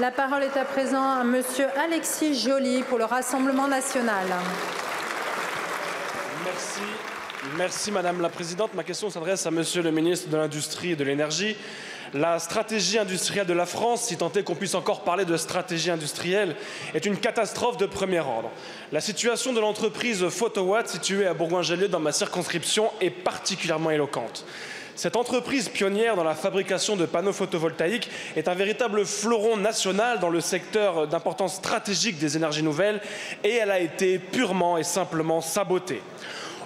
La parole est à présent à Monsieur Alexis Joly pour le Rassemblement national. Merci Madame la Présidente. Ma question s'adresse à Monsieur le ministre de l'Industrie et de l'Énergie. La stratégie industrielle de la France, si tant est qu'on puisse encore parler de stratégie industrielle, est une catastrophe de premier ordre. La situation de l'entreprise Photowatt, située à Bourgoin-Jallieu dans ma circonscription, est particulièrement éloquente. Cette entreprise pionnière dans la fabrication de panneaux photovoltaïques est un véritable fleuron national dans le secteur d'importance stratégique des énergies nouvelles et elle a été purement et simplement sabotée.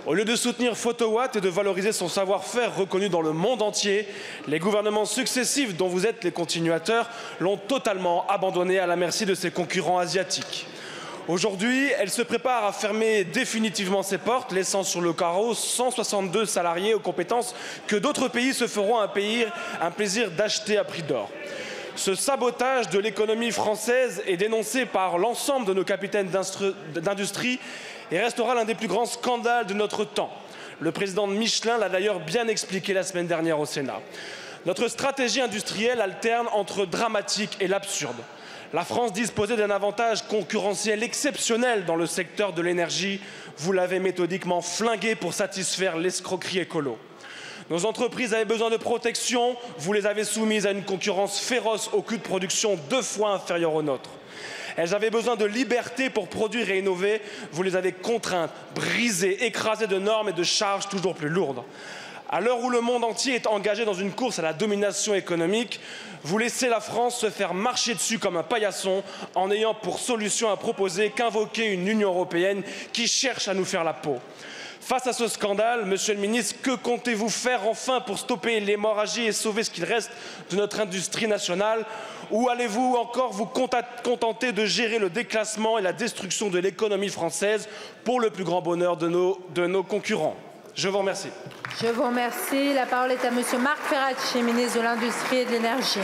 Au lieu de soutenir Photowatt et de valoriser son savoir-faire reconnu dans le monde entier, les gouvernements successifs dont vous êtes les continuateurs l'ont totalement abandonné à la merci de ses concurrents asiatiques. Aujourd'hui, elle se prépare à fermer définitivement ses portes, laissant sur le carreau 162 salariés aux compétences que d'autres pays se feront un plaisir d'acheter à prix d'or. Ce sabotage de l'économie française est dénoncé par l'ensemble de nos capitaines d'industrie et restera l'un des plus grands scandales de notre temps. Le président de Michelin l'a d'ailleurs bien expliqué la semaine dernière au Sénat. Notre stratégie industrielle alterne entre dramatique et l'absurde. La France disposait d'un avantage concurrentiel exceptionnel dans le secteur de l'énergie. Vous l'avez méthodiquement flingué pour satisfaire l'escroquerie écolo. Nos entreprises avaient besoin de protection, vous les avez soumises à une concurrence féroce au coût de production 2 fois inférieur au nôtre. Elles avaient besoin de liberté pour produire et innover, vous les avez contraintes, brisées, écrasées de normes et de charges toujours plus lourdes. À l'heure où le monde entier est engagé dans une course à la domination économique, vous laissez la France se faire marcher dessus comme un paillasson en n'ayant pour solution à proposer qu'invoquer une Union européenne qui cherche à nous faire la peau. Face à ce scandale, Monsieur le ministre, que comptez-vous faire enfin pour stopper l'hémorragie et sauver ce qu'il reste de notre industrie nationale? Ou allez-vous encore vous contenter de gérer le déclassement et la destruction de l'économie française pour le plus grand bonheur de nos concurrents? Je vous remercie. Je vous remercie. La parole est à Monsieur Marc Ferracci, ministre de l'Industrie et de l'Énergie.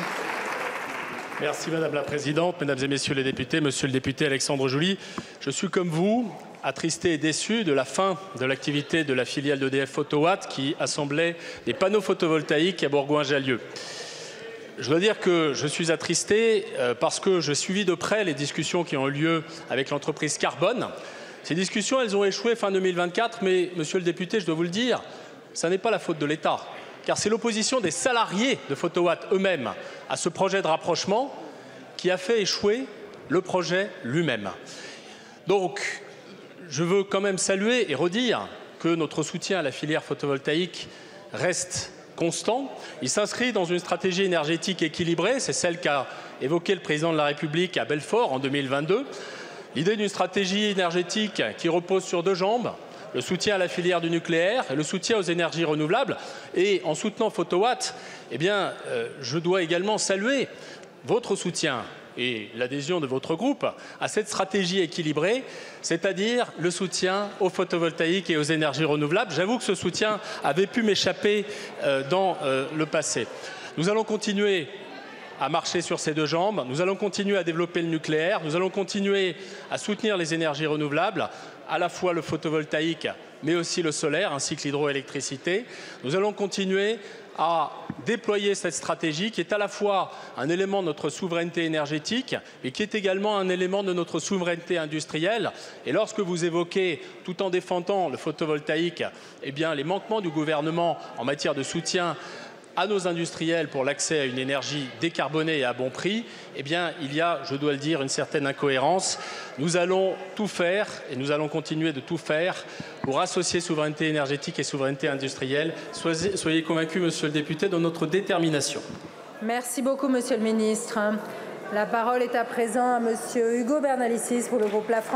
Merci Madame la Présidente, Mesdames et Messieurs les députés, Monsieur le député Alexandre Joly. Je suis comme vous, attristé et déçu de la fin de l'activité de la filiale d'EDF Photowatt qui assemblait des panneaux photovoltaïques à Bourgoin-Jallieu. Je dois dire que je suis attristé parce que j'ai suivi de près les discussions qui ont eu lieu avec l'entreprise Carbone. Ces discussions, elles ont échoué fin 2024, mais Monsieur le député, je dois vous le dire, ça n'est pas la faute de l'État, car c'est l'opposition des salariés de Photowatt eux-mêmes à ce projet de rapprochement qui a fait échouer le projet lui-même. Donc, je veux quand même saluer et redire que notre soutien à la filière photovoltaïque reste constant. Il s'inscrit dans une stratégie énergétique équilibrée, c'est celle qu'a évoquée le président de la République à Belfort en 2022. L'idée d'une stratégie énergétique qui repose sur 2 jambes, le soutien à la filière du nucléaire et le soutien aux énergies renouvelables. Et en soutenant Photowatt, eh bien, je dois également saluer votre soutien et l'adhésion de votre groupe à cette stratégie équilibrée, c'est-à-dire le soutien aux photovoltaïques et aux énergies renouvelables. J'avoue que ce soutien avait pu m'échapper dans le passé. Nous allons continuer à marcher sur ces 2 jambes, nous allons continuer à développer le nucléaire, nous allons continuer à soutenir les énergies renouvelables, à la fois le photovoltaïque mais aussi le solaire ainsi que l'hydroélectricité. Nous allons continuer à déployer cette stratégie qui est à la fois un élément de notre souveraineté énergétique et qui est également un élément de notre souveraineté industrielle. Et lorsque vous évoquez, tout en défendant le photovoltaïque, eh bien, les manquements du gouvernement en matière de soutien à nos industriels pour l'accès à une énergie décarbonée et à bon prix, eh bien, il y a, je dois le dire, une certaine incohérence. Nous allons tout faire et nous allons continuer de tout faire pour associer souveraineté énergétique et souveraineté industrielle. Soyez convaincus, Monsieur le député, de notre détermination. Merci beaucoup, Monsieur le ministre. La parole est à présent à Monsieur Hugo Bernalicis pour le groupe La France.